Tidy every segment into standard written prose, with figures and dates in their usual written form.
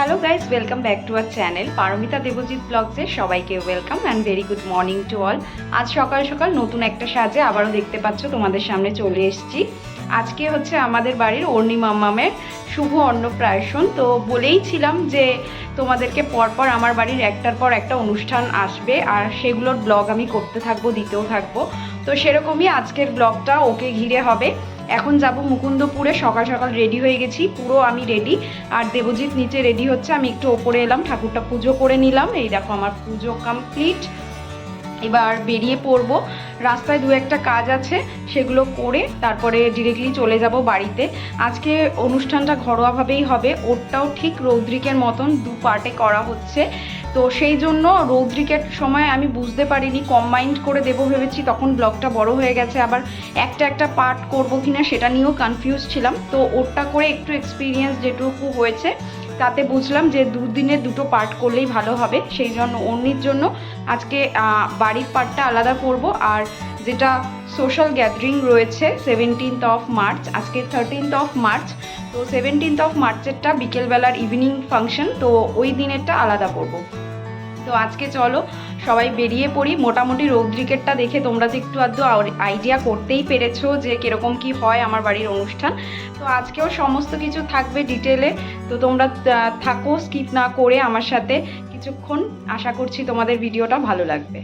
Hello guys, welcome back to our channel Paromita Debjit ব্লগসে সবাইকে welcome and very good morning to all. আজ সকাল সকাল নতুন একটা সাজে আবারও দেখতে পাচ্ছ তোমাদের সামনে চলে এসেছি। আজকে হচ্ছে আমাদের বাড়ির অর্ণি মাম্মামের শুভ অন্নপ্রাশন। তো বলেই ছিলাম যে তোমাদেরকে পরপর আমার বাড়ির একটার পর একটা অনুষ্ঠান আসবে আর সেগুলোর ব্লগ আমি করতে থাকবো, দিতেও থাকবো। তো সেরকমই আজকের ব্লগটা ওকে ঘিরে হবে। এখন যাব মুকুন্দপুরে, সকাল সকাল রেডি হয়ে গেছি, পুরো আমি রেডি। আর দেবজিৎ নিচে রেডি হচ্ছে, আমি একটু ওপরে এলাম, ঠাকুরটা পুজো করে নিলাম। এই দেখো আমার পুজো কমপ্লিট। এবার বেরিয়ে পড়বো। রাস্তায় দু একটা কাজ আছে, সেগুলো করে তারপরে ডিরেক্টলি চলে যাব বাড়িতে। আজকে অনুষ্ঠানটা ঘরোয়াভাবেই হবে, ওরটাও ঠিক রৌদ্রিকের মতন দু পার্টে করা হচ্ছে। তো সেই জন্য রৌদ্রিকের সময় আমি বুঝতে পারিনি, কম্বাইন্ড করে দেবো ভেবেছি, তখন ব্লগটা বড় হয়ে গেছে। আবার একটা একটা পার্ট করবো কিনা সেটা নিয়েও কনফিউজ ছিলাম। তো ওরটা করে একটু এক্সপিরিয়েন্স যেটুকু হয়েছে তাতে বুঝলাম যে দুদিনের দুটো পার্ট করলেই ভালো হবে। সেই জন্য অন্যের জন্য আজকে বাড়ির পার্টটা আলাদা করব। আর যেটা সোশ্যাল গ্যাদারিং রয়েছে 17th অফ মার্চ, আজকে 13th অফ মার্চ, তো 17th অফ মার্চেরটা বিকেলবেলার ইভিনিং ফাংশন, তো ওই দিনেরটা আলাদা করব। তো আজকে চলো সবাই বেরিয়ে পড়ি। মোটামুটি রৌদ্রিকেরটা দেখে তোমরা তো একটু আধটু আইডিয়া করতেই পেরেছো যে কীরকম কী হয় আমার বাড়ির অনুষ্ঠান। তো আজকেও সমস্ত কিছু থাকবে ডিটেলে, তো তোমরা থাকো স্কিপ না করে আমার সাথে কিছুক্ষণ। আশা করছি তোমাদের ভিডিওটা ভালো লাগবে।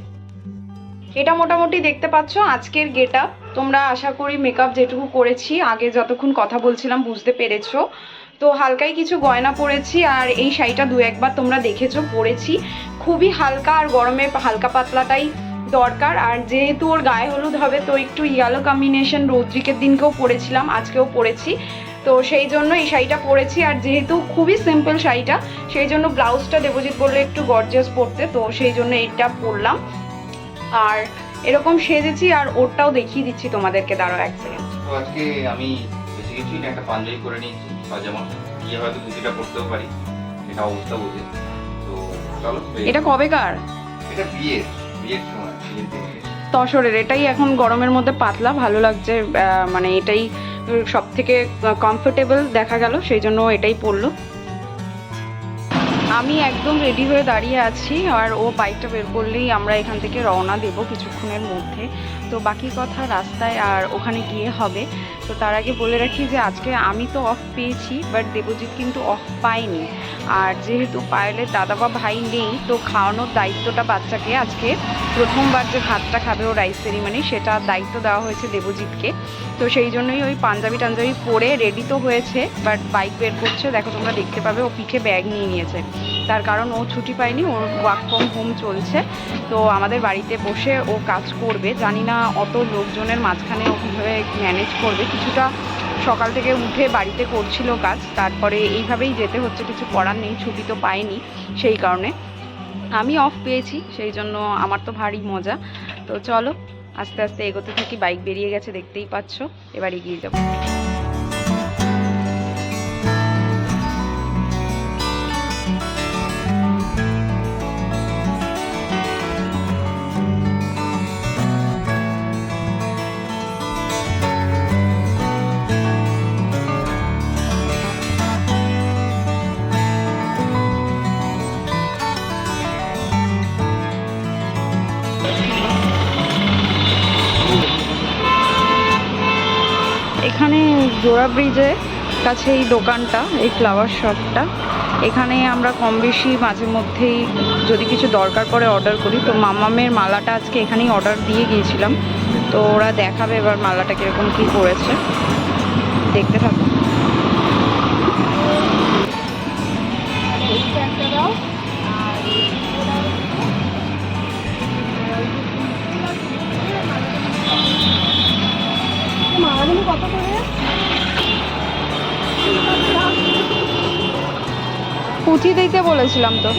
এটা মোটামুটি দেখতে পাচ্ছ আজকের গেটআপ। তোমরা আশা করি মেকআপ যেটুকু করেছি আগে যতক্ষণ কথা বলছিলাম বুঝতে পেরেছো। তো হালকাই কিছু গয়না পরেছি, আর এই শাড়িটা দু একবার তোমরা দেখেছো পরেছি। খুবই হালকা, আর গরমে হালকা পাতলাটাই দরকার। আর যেহেতু ওর গায়ে হলুদ হবে, তো একটু ইয়েলো কম্বিনেশন রৌদ্রিকের দিনকেও পরেছিলাম, আজকেও পরেছি, তো সেই জন্য এই শাড়িটা পরেছি। আর যেহেতু খুবই সিম্পল শাড়িটা, সেই জন্য ব্লাউজটা দেবজিৎ বললে একটু গর্জিয়াস পরতে, তো সেই জন্য এইটা পরলাম। আর এরকম সেজেছি, আর ওরটাও দেখিয়ে দিচ্ছি তোমাদেরকে, দাঁড়াও এক সেকেন্ড। তো আজকে আমি বেশি কিছুই না, একটা পাঞ্জাবি করে নিয়েছি পাজামা, গিয়ে হয়তো ধুতিটা পরতেও পারি, এটা অবস্থা বুঝে। তো চলো। এটা কবেকার? এটা বিয়ের সময়, বিয়ের দিনে। তসরের এটাই এখন গরমের মধ্যে পাতলা ভালো লাগছে, মানে এটাই সব থেকে কমফোর্টেবল দেখা গেল, সেই জন্য এটাই পরলো। আমি একদম রেডি হয়ে দাঁড়িয়ে আছি, আর ও বাইকটা বের করলেই আমরা এখান থেকে রওনা দেব কিছুক্ষণের মধ্যে। তো বাকি কথা রাস্তায় আর ওখানে গিয়ে হবে। তো তার আগে বলে রাখি যে আজকে আমি তো অফ পেয়েছি, বাট দেবজিৎ কিন্তু অফ পায়নি। আর যেহেতু পায়েলের দাদা বা ভাই নেই, তো খাওয়ানোর দায়িত্বটা বাচ্চাকে, আজকে প্রথমবার যে ভাতটা খাবে ও রাইস সেরিমনি, সেটা দায়িত্ব দেওয়া হয়েছে দেবজিৎকে। তো সেই জন্যই ওই পাঞ্জাবি টাঞ্জাবি পরে রেডি তো হয়েছে, বাট বাইক বের করছে। দেখো তোমরা দেখতে পাবে ও পিঠে ব্যাগ নিয়ে নিয়েছে, তার কারণ ও ছুটি পায়নি, ওর ওয়ার্ক ফ্রম হোম চলছে। তো আমাদের বাড়িতে বসে ও কাজ করবে, জানি না অত লোকজনের মাঝখানে ও কীভাবে ম্যানেজ করবে। কিছুটা সকাল থেকে উঠে বাড়িতে করছিল কাজ, তারপরে এইভাবেই যেতে হচ্ছে, কিছু করার নেই, ছুটি তো পাইনি। সেই কারণে আমি অফ পেয়েছি, সেই জন্য আমার তো ভারী মজা। তো চলো আস্তে আস্তে এগোতে থাকি। বাইক বেরিয়ে গেছে দেখতেই পাচ্ছ, এবার এগিয়ে যাবো। এখানে জোড়া ব্রিজের কাছে এই দোকানটা, এই ফ্লাওয়ার শপটা, এখানে আমরা কম বেশি মাঝে মধ্যেই যদি কিছু দরকার পড়ে অর্ডার করি। তো মাম্মামের মালাটা আজকে এখানেই অর্ডার দিয়ে গিয়েছিলাম, তো ওরা দেখাবে এবার মালাটা কীরকম কী করেছে, দেখতে থাকো। কত করে? পুঁথি দিতে বলেছিলাম তো।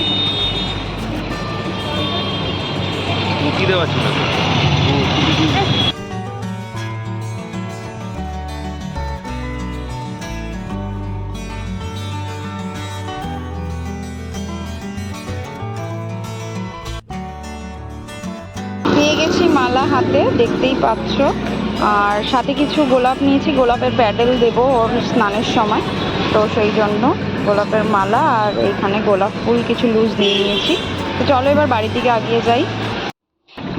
পুঁথি দেওয়া ছিল। পেয়ে গেছি মালা হাতে, দেখতেই পাচ্ছ। আর সাথে কিছু গোলাপ নিয়েছি, গোলাপের প্যাডেল দেবো ওর স্নানের সময়, তো সেই জন্য গোলাপের মালা আর এখানে গোলাপ ফুল কিছু লুজ দিয়ে নিয়েছি। তো চলো এবার বাড়ির দিকে এগিয়ে যাই।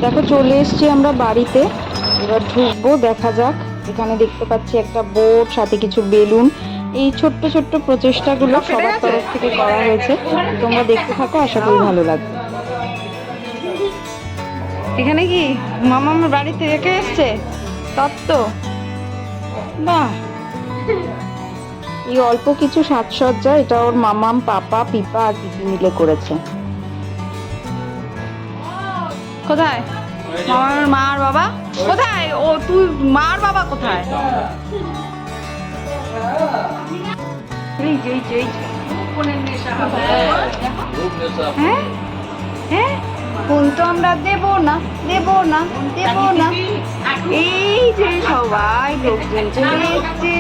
দেখো চলে এসেছি আমরা বাড়িতে, এবার ঢুকবো, দেখা যাক। এখানে দেখতে পাচ্ছি একটা বোর্ড, সাথে কিছু বেলুন। এই ছোট্ট ছোট্ট প্রচেষ্টাগুলো সবার তরফ থেকে করা হয়েছে, তোমরা দেখতে থাকো, আশা করি ভালো লাগবে। এখানে কি মামা আমার বাড়িতে রেখে এসছে তত্ত্ব, বাহ। এই অল্প কিছু সাজসজ্জা এটা ওর মামাম, পাপা, পিপা আর পিপি মিলে করেছে। কোথায় মামার মা আর বাবা? কোথায় ও? তুই মা আর বাবা কোথায়? হ্যাঁ হ্যাঁ, ফোন তো আমরা দেবো না, দেবো না, দেবো না। এই যে সবাই লোকজন চলে এসছে,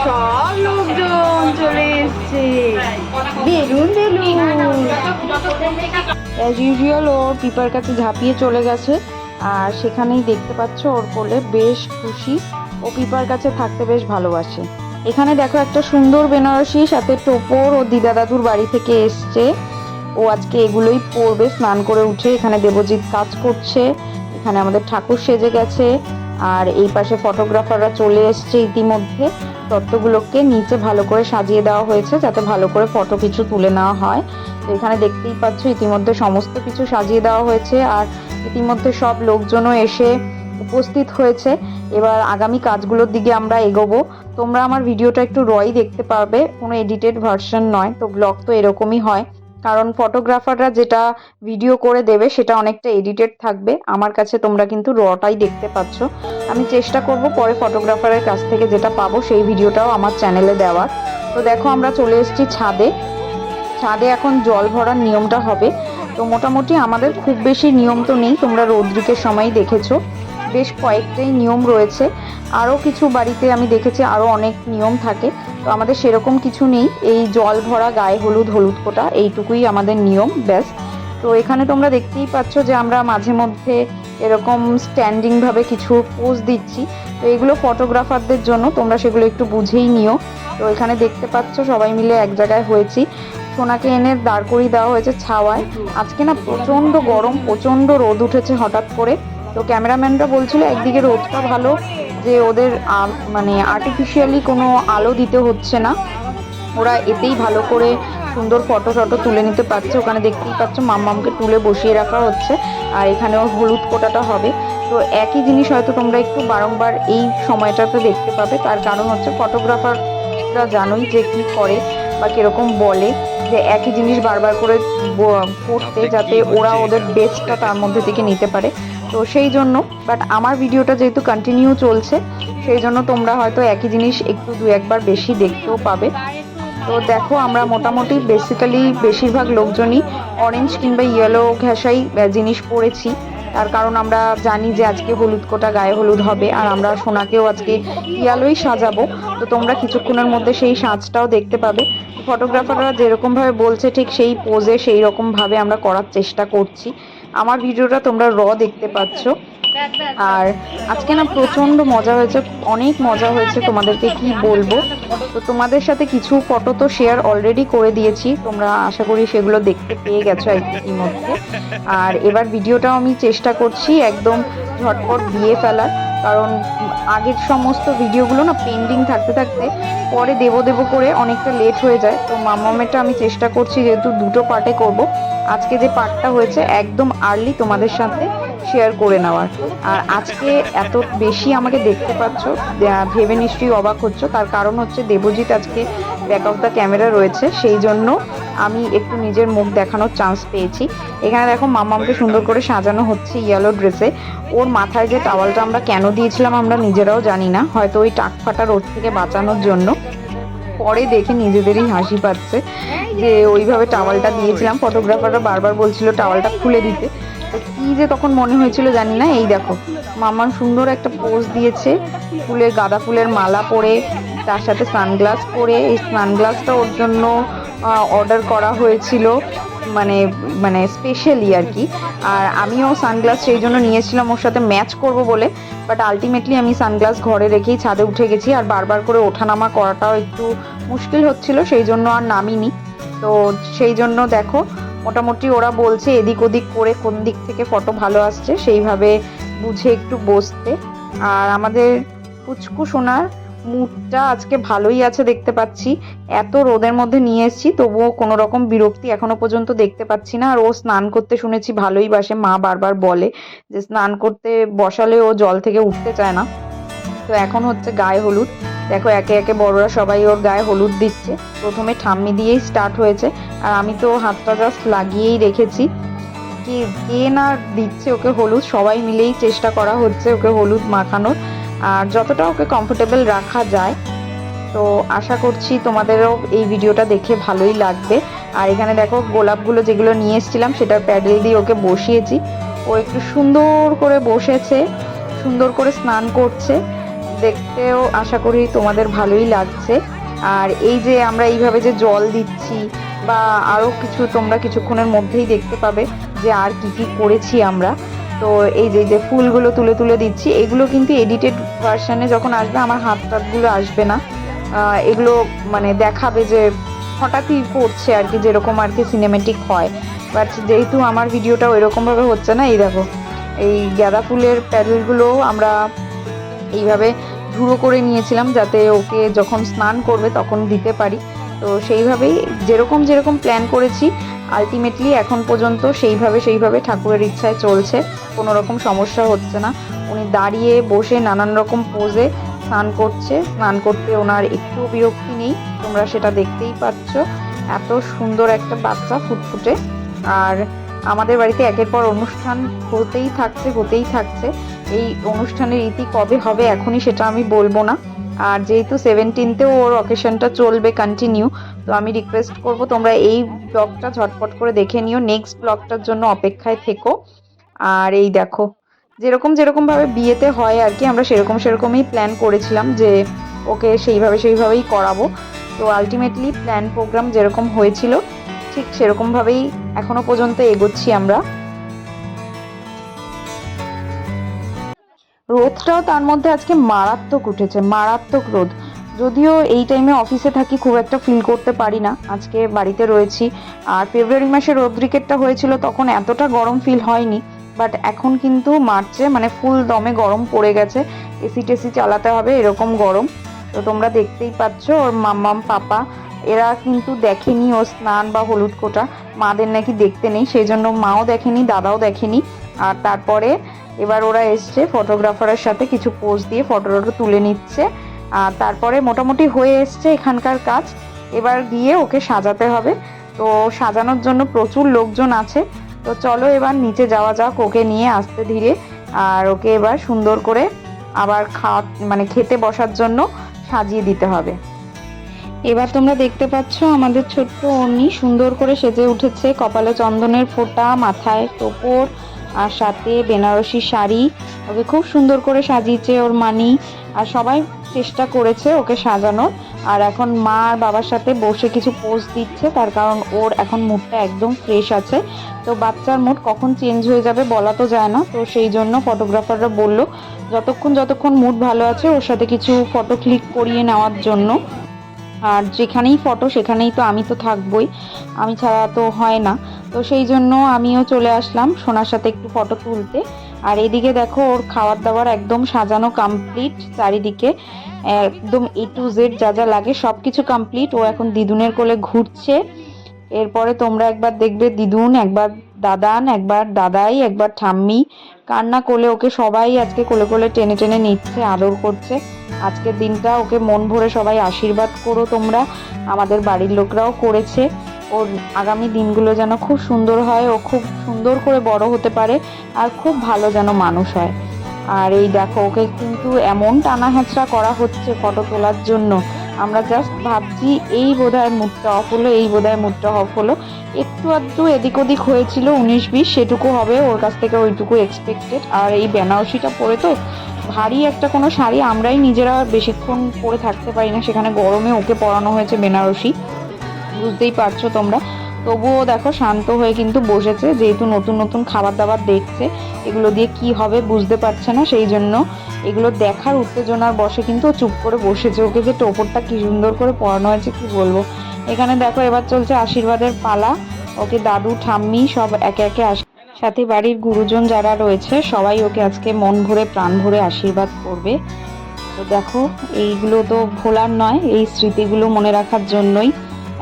সব লোকজন চলে এসছে, বেলুন বেলুন। অ্যাজ ইউজুয়াল ওর পিপার কাছে ঝাঁপিয়ে চলে গেছে, আর সেখানেই দেখতে পাচ্ছ ওর কোলে, বেশ খুশি। ও পিপার কাছে থাকতে বেশ ভালোবাসে। এখানে দেখো একটা সুন্দর বেনারসি সাথে টোপর ও দিদা দাদুর বাড়ি থেকে এসছে। ও আজকে এগুলোই পরবে স্নান করে উঠে। এখানে দেবজিৎ কাজ করছে, এখানে আমাদের ঠাকুর সেজে গেছে, আর এই পাশে ফটোগ্রাফাররা চলে এসছে ইতিমধ্যে। তত্ত্বগুলোকে নিচে ভালো করে সাজিয়ে দেওয়া হয়েছে যাতে ভালো করে ফটো কিছু তুলে নেওয়া হয়। তো এখানে দেখতেই পাচ্ছ ইতিমধ্যে সমস্ত কিছু সাজিয়ে দেওয়া হয়েছে, আর ইতিমধ্যে সব লোকজনও এসে উপস্থিত হয়েছে। এবার আগামী কাজগুলোর দিকে আমরা এগোবো। তোমরা আমার ভিডিওটা একটু রই দেখতে পারবে, কোনো এডিটেড ভার্সন নয়। তো ব্লগ তো এরকমই হয়, কারণ ফটোগ্রাফাররা যেটা ভিডিও করে দেবে সেটা অনেকটা এডিটেড থাকবে। আমার কাছে তোমরা কিন্তু রটাই দেখতে পাচ্ছ। আমি চেষ্টা করব পরে ফটোগ্রাফারের কাছ থেকে যেটা পাবো সেই ভিডিওটাও আমার চ্যানেলে দেওয়ার। তো দেখো আমরা চলে এসেছি ছাদে। ছাদে এখন জল ভরার নিয়মটা হবে। তো মোটামুটি আমাদের খুব বেশি নিয়ম তো নেই, তোমরা রৌদ্রিকের সময় দেখেছো বেশ কয়েকটাই নিয়ম রয়েছে। আরও কিছু বাড়িতে আমি দেখেছি আরও অনেক নিয়ম থাকে, তো আমাদের সেরকম কিছু নেই। এই জল ভরা, গায়ে হলুদ, হলুদ ফোঁটা, এইটুকুই আমাদের নিয়ম, ব্যাস। তো এখানে তোমরা দেখতেই পাচ্ছ যে আমরা মাঝে মধ্যে এরকম স্ট্যান্ডিংভাবে কিছু পোজ দিচ্ছি। তো এগুলো ফটোগ্রাফারদের জন্য, তোমরা সেগুলো একটু বুঝেই নিও। তো এখানে দেখতে পাচ্ছ সবাই মিলে এক জায়গায় হয়েছি। সোনাকে এনে দাঁড় করিয়ে দেওয়া হয়েছে ছাওয়ায়। আজকে না প্রচণ্ড গরম, প্রচণ্ড রোদ উঠেছে হঠাৎ করে। তো ক্যামেরাম্যানরা বলছিল একদিকে রোদটা ভালো, যে ওদের মানে আর্টিফিশিয়ালি কোনো আলো দিতে হচ্ছে না, ওরা এতেই ভালো করে সুন্দর ফটো টটো তুলে নিতে পারছে। ওখানে দেখতেই পাচ্ছ মাম্মামকে তুলে বসিয়ে রাখা হচ্ছে, আর এখানে ওর হলুদ ফোঁটাটা হবে। তো একই জিনিস হয়তো তোমরা একটু বারংবার এই সময়টাতে দেখতে পাবে, তার কারণ হচ্ছে ফটোগ্রাফাররা জানোই যে কী করে বা কীরকম বলে, যে একই জিনিস বারবার করে করতে, যাতে ওরা ওদের বেস্টটা তার মধ্যে থেকে নিতে পারে। তো সেই জন্য, বাট আমার ভিডিওটা যেহেতু কন্টিনিউ চলছে, সেই জন্য তোমরা হয়তো একই জিনিস একটু দু একবার বেশি দেখতেও পাবে। তো দেখো আমরা মোটামুটি বেসিক্যালি বেশিরভাগ লোকজনই অরেঞ্জ কিংবা ইয়েলো ঘেঁষাই জিনিস পরেছি, তার কারণ আমরা জানি যে আজকে হলুদ কোটা গায়ে হলুদ হবে, আর আমরা সোনাকেও আজকে ইয়েলোই সাজাবো। তো তোমরা কিছুক্ষণের মধ্যে সেই সাজটাও দেখতে পাবে। ফটোগ্রাফাররা যেরকমভাবে বলছে ঠিক সেই পোজে সেই রকমভাবে আমরা করার চেষ্টা করছি। আমার ভিডিওটা তোমরা দেখতে পাচ্ছ। আর আজকে না প্রচণ্ড মজা হয়েছে, অনেক মজা হয়েছে, তোমাদেরকে কি বলবো। তো তোমাদের সাথে কিছু ফটো তো শেয়ার অলরেডি করে দিয়েছি, তোমরা আশা করি সেগুলো দেখতে পেয়ে গেছো ইতিমধ্যে। আর এবার ভিডিওটাও আমি চেষ্টা করছি একদম ঝটপট দিয়ে ফেলার, কারণ আগের সমস্ত ভিডিওগুলো না পেন্ডিং থাকতে থাকতে পরে দেবো করে অনেকটা লেট হয়ে যায়। তো মামামেরটা আমি চেষ্টা করছি যেহেতু দুটো পার্টে করব, আজকে যে পার্টটা হয়েছে একদম আর্লি তোমাদের সাথে শেয়ার করে নেওয়ার। আর আজকে এত বেশি আমাকে দেখতে পাচ্ছ ভেবে নিশ্চয়ই অবাক হচ্ছ, তার কারণ হচ্ছে দেবজিৎ আজকে ব্যাক অফ দ্য ক্যামেরা রয়েছে, সেই জন্য আমি একটু নিজের মুখ দেখানোর চান্স পেয়েছি। এখানে দেখো মামামকে সুন্দর করে সাজানো হচ্ছে ইয়েলো ড্রেসে। ওর মাথায় যে টাওয়ালটা আমরা কেন দিয়েছিলাম আমরা নিজেরাও জানি না, হয়তো ওই টাক ফাটা রোদ থেকে বাঁচানোর জন্য। পরে দেখে নিজেদেরই হাসি পাচ্ছে যে ওইভাবে টাওয়ালটা দিয়েছিলাম। ফটোগ্রাফাররা বারবার বলছিল টাওয়ালটা খুলে দিতে, তো কী যে তখন মনে হয়েছিল জানি না। এই দেখো মামা সুন্দর একটা পোজ দিয়েছে, ফুলের গাঁদা ফুলের মালা পরে, তার সাথে সানগ্লাস পরে। এই সানগ্লাসটা ওর জন্য অর্ডার করা হয়েছিল, মানে মানে স্পেশালি আর কি। আর আমিও সানগ্লাস সেই জন্য নিয়েছিলাম ওর সাথে ম্যাচ করব বলে, বাট আলটিমেটলি আমি সানগ্লাস ঘরে রেখেই ছাদে উঠে গেছি। আর বারবার করে ওঠানামা করাটাও একটু মুশকিল হচ্ছিল, সেই জন্য আর নামিনি। তো সেই জন্য দেখো মোটামুটি ওরা বলছে এদিক ওদিক করে কোন দিক থেকে ফটো ভালো আসছে সেইভাবে বুঝে একটু বসতে। আর আমাদের পুচকু সোনার মুডটা আজকে ভালোই আছে দেখতে পাচ্ছি। এত রোদের মধ্যে নিয়ে এসেছি তবুও কোনো রকম বিরক্তি এখনো পর্যন্ত দেখতে পাচ্ছি না। আর ও স্নান করতে শুনেছি ভালোই বাসে, মা বারবার বলে যে স্নান করতে বসালে ও জল থেকে উঠতে চায় না। তো এখন হচ্ছে গায়ে হলুদ, দেখো একে একে বড়রা সবাই ওর গায়ে হলুদ দিচ্ছে। প্রথমে ঠাম্মি দিয়েই স্টার্ট হয়েছে, আর আমি তো হাতটা জাস্ট লাগিয়েই রেখেছি। কে না দিচ্ছে ওকে হলুদ, সবাই মিলেই চেষ্টা করা হচ্ছে ওকে হলুদ মাখানোর, আর যতটা ওকে কমফোর্টেবল রাখা যায়। তো আশা করছি তোমাদেরও এই ভিডিওটা দেখে ভালোই লাগবে। আর এখানে দেখো গোলাপগুলো যেগুলো নিয়ে এসেছিলাম সেটার প্যাডেল দিয়ে ওকে বসিয়েছি। ও একটু সুন্দর করে বসেছে, সুন্দর করে স্নান করছে, দেখতেও আশা করি তোমাদের ভালোই লাগছে। আর এই যে আমরা এইভাবে যে জল দিচ্ছি বা আরও কিছু তোমরা কিছুক্ষণের মধ্যেই দেখতে পাবে যে আর কি কি করেছি আমরা। তো এই যে ফুলগুলো তুলে তুলে দিচ্ছি, এগুলো কিন্তু এডিটেড ভার্সানে যখন আসবে আমার হাত টাতগুলো আসবে না, এগুলো মানে দেখাবে যে হঠাৎই করছে আর কি, যেরকম আর কি সিনেমেটিক হয়। বাট যেহেতু আমার ভিডিওটা ওইরকমভাবে হচ্ছে না, এই দেখো এই গাঁদা ফুলের প্যাডেলগুলো আমরা এইভাবে ঝুড়ো করে নিয়েছিলাম যাতে ওকে যখন স্নান করবে তখন দিতে পারি। তো সেইভাবেই যেরকম যেরকম প্ল্যান করেছি আলটিমেটলি এখন পর্যন্ত সেইভাবে ঠাকুরের ইচ্ছায় চলছে, কোনো রকম সমস্যা হচ্ছে না। উনি দাঁড়িয়ে বসে নানান রকম পোজে স্নান করছে, স্নান করতে ওনার একটু বিরক্তি নেই, তোমরা সেটা দেখতেই পাচ্ছ। এত সুন্দর একটা বাচ্চা ফুটফুটে। আর আমাদের বাড়িতে একের পর অনুষ্ঠান হতেই থাকছে। এই অনুষ্ঠানের ইতি কবে হবে এখনই সেটা আমি বলবো না। আর যেহেতু 17th ওর অকেশনটা চলবে কন্টিনিউ, তো আমি রিকোয়েস্ট করব তোমরা এই ব্লগটা ঝটপট করে দেখে নিও, নেক্সট ব্লগটার জন্য অপেক্ষায় থেকো। আর এই দেখো যেরকমভাবে বিয়েতে হয় আর কি, আমরা সেরকমই প্ল্যান করেছিলাম যে ওকে সেইভাবেই করাবো। তো আলটিমেটলি প্ল্যান প্রোগ্রাম যেরকম হয়েছিল ঠিক সেরকমভাবেই এখনো পর্যন্ত এগোচ্ছি আমরা। রোদটাও তার মধ্যে আজকে মারাত্মক উঠেছে, মারাত্মক রোদ। যদিও এই টাইমে অফিসে থাকি খুব একটা ফিল করতে পারি না, আজকে বাড়িতে রয়েছি। আর ফেব্রুয়ারি মাসে রোদ ব্রিকেটটা হয়েছিল তখন এতটা গরম ফিল হয়নি, বাট এখন কিন্তু মার্চে মানে ফুল দমে গরম পড়ে গেছে, এসি টেসি চালাতে হবে এরকম গরম। তো তোমরা দেখতেই পাচ্ছ ওর মাম্মাম পাপা এরা কিন্তু দেখেনি ও স্নান বা হলুদ কোটা, মাদের নাকি দেখতে নেই, সেই জন্য মাও দেখেনি দাদাও দেখেনি। আর তারপরে এবার ওরা এসছে ফটোগ্রাফারের সাথে কিছু পোজ দিয়ে ফটোটা তুলে নিচ্ছে। আর তারপরে মোটামুটি হয়ে এসছে এখানকার কাজ, এবার গিয়ে ওকে সাজাতে হবে। তো সাজানোর জন্য প্রচুর লোকজন আছে, তো চলো এবার নিচে যাওয়া যাক ওকে নিয়ে আস্তে ধীরে। আর ওকে এবার সুন্দর করে আবার খেতে বসার জন্য সাজিয়ে দিতে হবে। এবার তোমরা দেখতে পাচ্ছ আমাদের ছোট্ট অর্নি সুন্দর করে সেজে উঠেছে, কপালে চন্দনের ফোঁটা, মাথায় টোপর, আর সাথে বেনারসি শাড়ি। ওকে খুব সুন্দর করে সাজিয়েছে ওর মানি, আর সবাই চেষ্টা করেছে ওকে সাজানোর। আর এখন মা আর বাবার সাথে বসে কিছু পোজ দিচ্ছে, তার কারণ ওর এখন মুডটা একদম ফ্রেশ আছে। তো বাচ্চার মুড কখন চেঞ্জ হয়ে যাবে বলা তো যায় না, তো সেই জন্য ফটোগ্রাফাররা বললো যতক্ষণ মুড ভালো আছে ওর সাথে কিছু ফটো ক্লিক করিয়ে নেওয়ার জন্য। আর যেখানেই ফটো সেখানেই তো আমি তো থাকবই, আমি ছাড়া তো হয় না। তো সেই জন্য আমিও চলে আসলাম সোনার সাথে একটু ফটো তুলতে। আর এদিকে দেখো ওর খাবার দাবার একদম সাজানো কমপ্লিট, চারিদিকে একদম A to Z যা যা লাগে সব কিছু কমপ্লিট। ও এখন দিদুনের কোলে ঘুরছে। এরপরে তোমরা একবার দেখবে দিদুন, একবার দাদান, একবার দাদাই, একবার ঠাম্মি, কান্না কোলে ওকে সবাই আজকে কোলে টেনে টেনে নিচ্ছে, আদর করছে। আজকের দিনটা ওকে মন ভরে সবাই আশীর্বাদ করো তোমরা, আমাদের বাড়ির লোকরাও করেছে। ওর আগামী দিনগুলো যেন খুব সুন্দর হয়, ও খুব সুন্দর করে বড় হতে পারে, আর খুব ভালো যেন মানুষ হয়। আর এই দেখো ওকে কিন্তু এমন টানা হেঁচড়া করা হচ্ছে ফটো তোলার জন্য, আমরা জাস্ট ভাবছি এই বোধহয় মুডটা অফ হলো, একটু আধটু এদিক ওদিক হয়েছিল 19-20, সেটুকু হবে, ওর কাছ থেকে ওইটুকু এক্সপেক্টেড। আর এই বেনারসিটা পরে তো ভারী একটা কোনো শাড়ি আমরাই নিজেরা বেশিক্ষণ পরে থাকতে পারি না, সেখানে গরমে ওকে পরানো হয়েছে বেনারসি, বুঝতেই পারছো তোমরা। তবুও দেখো শান্ত হয়ে কিন্তু বসেছে, যেহেতু নতুন নতুন খাবার দাবার দেখছে, এগুলো দিয়ে কি হবে বুঝতে পারছে না, সেই জন্য এগুলো দেখার উত্তেজনার বসে কিন্তু ও চুপ করে বসেছে। ওকে যে টোপরটা কি সুন্দর করে পরানো হয়েছে কি বলবো। এখানে দেখো এবার চলছে আশীর্বাদের পালা। ওকে দাদু ঠাম্মি সব একে একে সাথে বাড়ির গুরুজন যারা রয়েছে সবাই ওকে আজকে মন ভরে প্রাণ ভরে আশীর্বাদ করবে। তো দেখো এইগুলো তো ভোলার নয়, এই স্মৃতিগুলো মনে রাখার জন্যই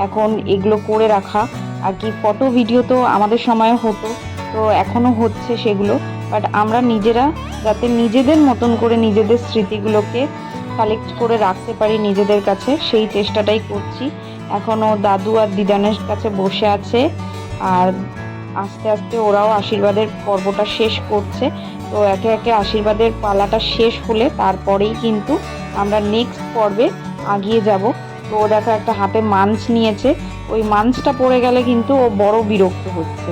এখন এগুলো করে রাখা আর কি। ফটো ভিডিও তো আমাদের সময় হতো, তো এখনো হচ্ছে সেগুলো, বাট আমরা নিজেরা যাতে নিজেদের মতন করে নিজেদের স্মৃতিগুলোকে কালেক্ট করে রাখতে পারি নিজেদের কাছে, সেই চেষ্টাটাই করছি। এখনও দাদু আর দিদানের কাছে বসে আছে আর আস্তে আস্তে ওরাও আশীর্বাদের পর্বটা শেষ করছে। তো একে একে আশীর্বাদের পালাটা শেষ হলে তারপরেই কিন্তু আমরা নেক্সট পর্বে আগিয়ে যাব। তো ও দেখো একটা হাতে মাঞ্চ নিয়েছে, ওই মাঞ্চটা পড়ে গেলে কিন্তু ও বড় বিরক্ত হচ্ছে,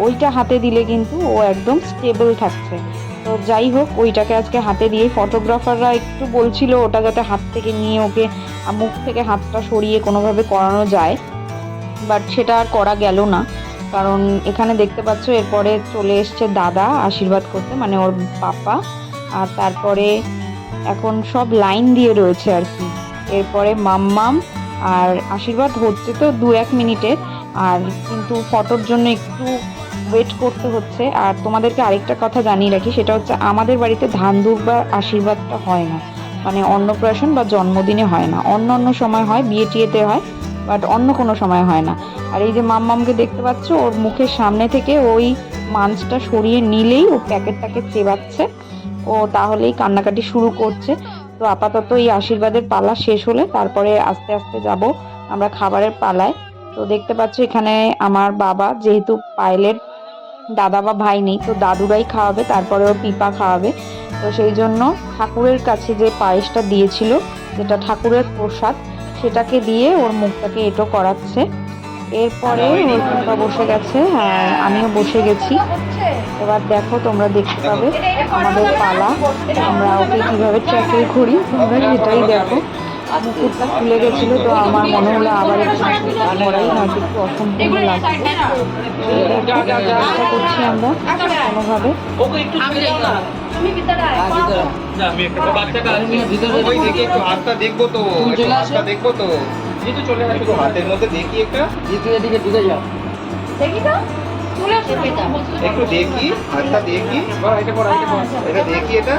ওইটা হাতে দিলে কিন্তু ও একদম স্টেবল থাকছে। তো যাই হোক, ওইটাকে আজকে হাতে দিয়ে ফটোগ্রাফাররা একটু বলছিল ওটা যাতে হাত থেকে নিয়ে ওকে মুখ থেকে হাতটা সরিয়ে কোনোভাবে করানো যায়, বাট সেটা আর করা গেল না। কারণ এখানে দেখতে পাচ্ছ এরপরে চলে এসছে দাদা আশীর্বাদ করতে, মানে ওর পাপা, আর তারপরে এখন সব লাইন দিয়ে রয়েছে আর কি। এরপরে মাম্মাম, আর আশীর্বাদ হচ্ছে তো 2-1 মিনিটে, আর কিন্তু ফটোর জন্য একটু ওয়েট করতে হচ্ছে। আর তোমাদেরকে আরেকটা কথা জানিয়ে রাখি, সেটা হচ্ছে আমাদের বাড়িতে ধান দুর্বার আশীর্বাদটা হয় না, মানে অন্নপ্রাশন বা জন্মদিনে হয় না, অন্য অন্য সময় হয়, বিয়ে টিয়েতে হয়, বাট অন্য কোনো সময় হয় না। আর এই যে মাম্মামকে দেখতে পাচ্ছ, ওর মুখের সামনে থেকে ওই মাঞ্চটা সরিয়ে নিলেই ও প্যাকেটটাকে চেবাচ্ছে, ও তাহলেই কান্নাকাটি শুরু করছে। তো আপাতত এই আশীর্বাদের পালা শেষ হলে তারপরে আস্তে আস্তে যাব আমরা খাবারের পালায়। তো দেখতে পাচ্ছ এখানে আমার বাবা, যেহেতু পায়েলের দাদা বা ভাই নেই, তো দাদুরাই খাওয়াবে, তারপরে ওর পিপা খাওয়াবে। তো সেই জন্য ঠাকুরের কাছে যে পায়েসটা দিয়েছিল, যেটা ঠাকুরের প্রসাদ, সেটাকে দিয়ে ওর মুখটাকে এঁটো করাচ্ছে। এরপরে ওর পিপা বসে গেছে আর আমিও বসে গেছি। এবার দেখো তোমরা দেখতে পাবে আমাদের পালা, আমরা ওকে কিভাবে ট্র্যাকেল করি তোমরা সেটাই দেখো। মুকুটটা খুলে গেছিলো, তো আমার মনে হলো আবার একটু মুকুটটা করাই, নয়তো একটু অসম্পূর্ণ লাগছে। চেষ্টা করছি আমরা কোনোভাবে। হাতটা দেখবো তো, দেখবো তো, হাতের মধ্যে দেখি একটা, একটু দেখি হাতটা দেখি, এটা দেখি, এটা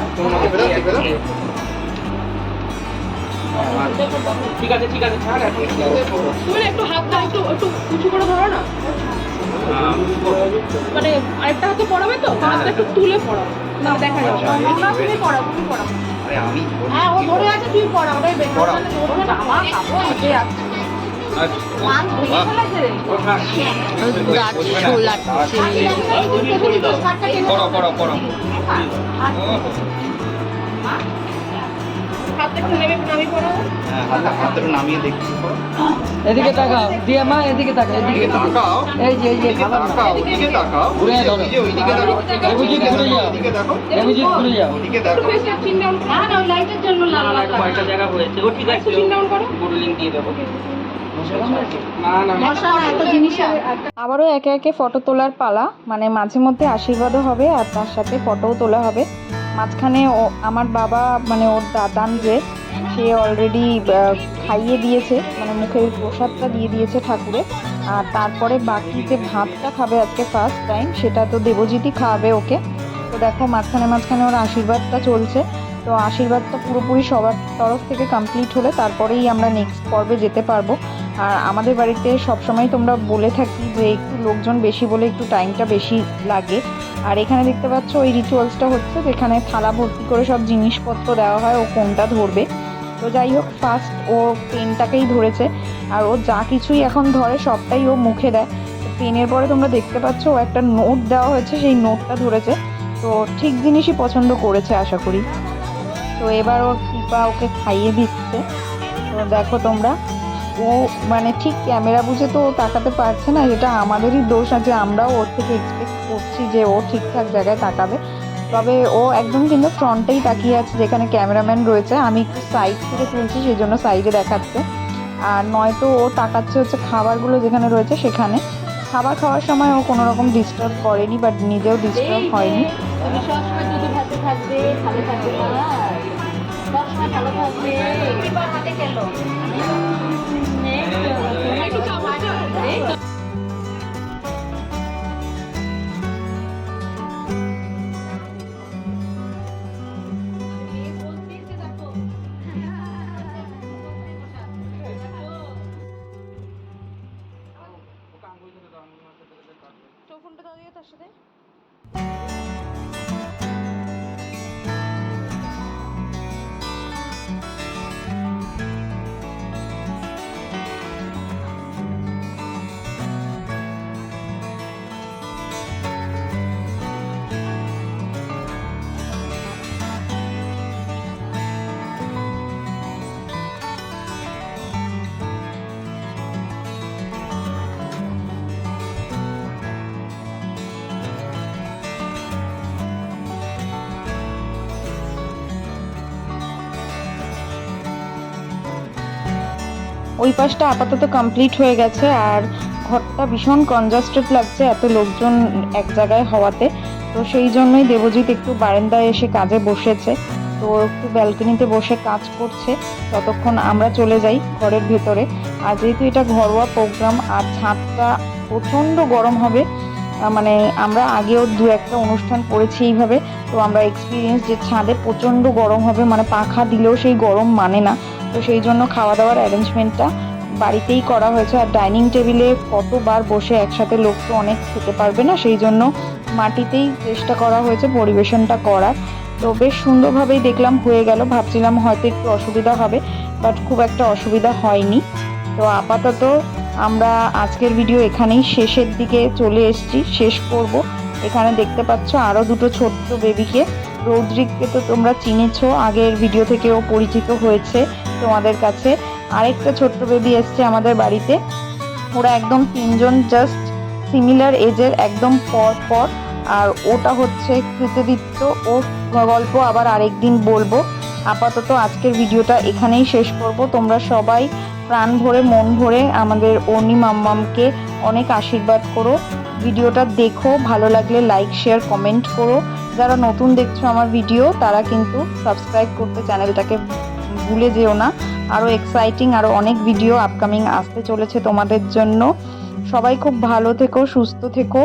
ঠিক আছে ঠিক আছে, ছাড় তুমি একটু হাতটা একটু উঁচু করে ধরো না, মানে আরেকটা হাতে পড়াবে তো, হাতটা একটু তুলে পড়াও, না দেখা যাবে না, তুমি পড়াও, তুমি পড়াও। আরে আমি হ্যাঁ ও ধরে আছে, তুই পড়াও, ওটাই বেটার, তাহলে ধরবে না, আমার কাপড় হাতে আছে। এদিকে তাকাও দিয়া মা, এদিকে তাকাও, এদিকে তাকাও, এই যে তাকাও, ওদিকে তাকাও, ঘুরে যাও, ওইদিকে তাকাও, এবুজি ঘুরে যাও, ওদিকে দেখো, এবুজি ঘুরে যাও, ওদিকে দেখো। না না ওই লাইটের জন্য লাল লাল কয়টা জায়গা হয়েছে, ও ঠিক আছে, চিন ডাউন করো, গুড লিংক দিয়ে দেবো। আবারও একে একে ফটো তোলার পালা, মানে মাঝে মধ্যে আশীর্বাদও হবে আর তার সাথে ফটোও তোলা হবে। মাঝখানে আমার বাবা, মানে ওর দাদান যে, সে অলরেডি খাইয়ে দিয়েছে, মানে মুখের প্রসাদটা দিয়ে দিয়েছে ঠাকুরে। আর তারপরে বাকি যে ভাতটা খাবে আজকে ফার্স্ট টাইম, সেটা তো দেবজিৎই খাওয়াবে ওকে। তো দেখো মাঝখানে মাঝখানে ওর আশীর্বাদটা চলছে। তো আশীর্বাদটা পুরোপুরি সবার তরফ থেকে কমপ্লিট হলে তারপরেই আমরা নেক্সট পর্বে যেতে পারবো। আর আমাদের বাড়িতে সবসময় তোমরা বলে থাকি যে একটু লোকজন বেশি বলে একটু টাইমটা বেশি লাগে। আর এখানে দেখতে পাচ্ছ ওই রিচুয়ালসটা হচ্ছে, যেখানে থালা ভর্তি করে সব জিনিসপত্র দেওয়া হয়, ও কোনটা ধরবে। তো যাই হোক, ফার্স্ট ও পেনটাকেই ধরেছে, আর ও যা কিছুই এখন ধরে সবটাই ও মুখে দেয়। পেনের পরে তোমরা দেখতে পাচ্ছ ও একটা নোট দেওয়া হয়েছে, সেই নোটটা ধরেছে। তো ঠিক জিনিসই পছন্দ করেছে আশা করি। তো এবার ওর পিপা ওকে খাইয়ে দিচ্ছে। তো দেখো তোমরা, ও মানে ঠিক ক্যামেরা বুঝে তো ও তাকাতে পারছে না, যেটা আমাদেরই দোষ আছে, আমরাও ওর থেকে এক্সপেক্ট করছি যে ও ঠিকঠাক জায়গায় তাকাবে। তবে ও একদম কিন্তু ফ্রন্টেই তাকিয়ে আছে যেখানে ক্যামেরাম্যান রয়েছে। আমি একটু সাইড থেকে তুলছি, সেই জন্য সাইডে দেখাচ্ছে। আর নয়তো ও তাকাচ্ছে হচ্ছে খাবারগুলো যেখানে রয়েছে সেখানে। খাবার খাওয়ার সময় ও কোনো রকম ডিস্টার্ব করেনি, বাট নিজেও ডিস্টার্ব হয়নি। তুমি সবসময় দুধে ভাতে থাকবে, ভালো থাকবে না, সবসময় ভালো থাকবে। এবার হাতে খেলো। ফোনটা দাও দিকে তার সাথে। ওই পাশটা আপাতত কমপ্লিট হয়ে গেছে, আর ঘরটা ভীষণ কনজাস্টেড লাগছে এত লোকজন এক জায়গায় হওয়াতে। তো সেই জন্যই দেবজিৎ একটু বারান্দায় এসে কাজে বসেছে, তো একটু ব্যালকনিতে বসে কাজ করছে ততক্ষণ আমরা চলে যাই ঘরের ভেতরে। আর যেহেতু এটা ঘরোয়া প্রোগ্রাম আর ছাদটা প্রচণ্ড গরম হবে, মানে আমরা আগেও দু একটা অনুষ্ঠান করেছি এইভাবে, তো আমরা এক্সপিরিয়েন্স যে ছাদে প্রচণ্ড গরম হবে, মানে পাখা দিলেও সেই গরম মানে না। তো সেই জন্য খাওয়া দাওয়ার অ্যারেঞ্জমেন্টটা বাড়িতেই করা হয়েছে। আর ডাইনিং টেবিলে কতবার বসে একসাথে লোক তো অনেক খেতে পারবে না, সেই জন্য মাটিতেই চেষ্টা করা হয়েছে পরিবেশনটা করার। তো বেশ সুন্দরভাবেই দেখলাম হয়ে গেল। ভাবছিলাম হয়তো একটু অসুবিধা হবে, বাট খুব একটা অসুবিধা হয়নি। তো আপাতত আমরা আজকের ভিডিও এখানেই শেষের দিকে চলে এসেছি, শেষ করব। এখানে দেখতে পাচ্ছ আরও দুটো ছোট্ট বেবিকে। রৌদ্রিককে তো তোমরা চিনেছো, আগের ভিডিও থেকেও পরিচিত হয়েছে তোমাদের কাছে। আরেকটা ছোট্ট বেবি এসছে আমাদের বাড়িতে। ওরা একদম তিনজন জাস্ট সিমিলার এজের, একদম পর। আর ওটা হচ্ছে কৃতদীপ্ত, ও গল্প আবার আরেকদিন বলবো। আপাতত আজকের ভিডিওটা এখানেই শেষ করব। তোমরা সবাই প্রাণ ভরে মন ভরে আমাদের অর্ণি মাম্মামকে অনেক আশীর্বাদ করো। ভিডিওটা দেখো, ভালো লাগলে লাইক শেয়ার কমেন্ট করো। যারা নতুন দেখছো আমার ভিডিও তারা কিন্তু সাবস্ক্রাইব করতে চ্যানেলটাকে ভুলে যেও না। আরও এক্সাইটিং আরও অনেক ভিডিও আপকামিং আসতে চলেছে তোমাদের জন্য। সবাই খুব ভালো থেকো, সুস্থ থেকো।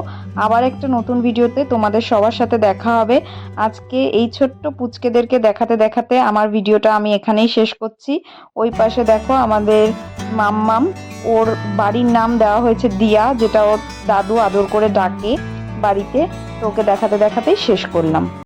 আবার একটা নতুন ভিডিওতে তোমাদের সবার সাথে দেখা হবে। আজকে এই ছোট্ট পুচকেদেরকে দেখাতে দেখাতে আমার ভিডিওটা আমি এখানেই শেষ করছি। ওই পাশে দেখো আমাদের মাম্মাম, ওর বাড়ির নাম দেওয়া হয়েছে দিয়া, যেটা ওর দাদু আদর করে ডাকে বাড়িতে। তো ওকে দেখাতে দেখাতেই শেষ করলাম।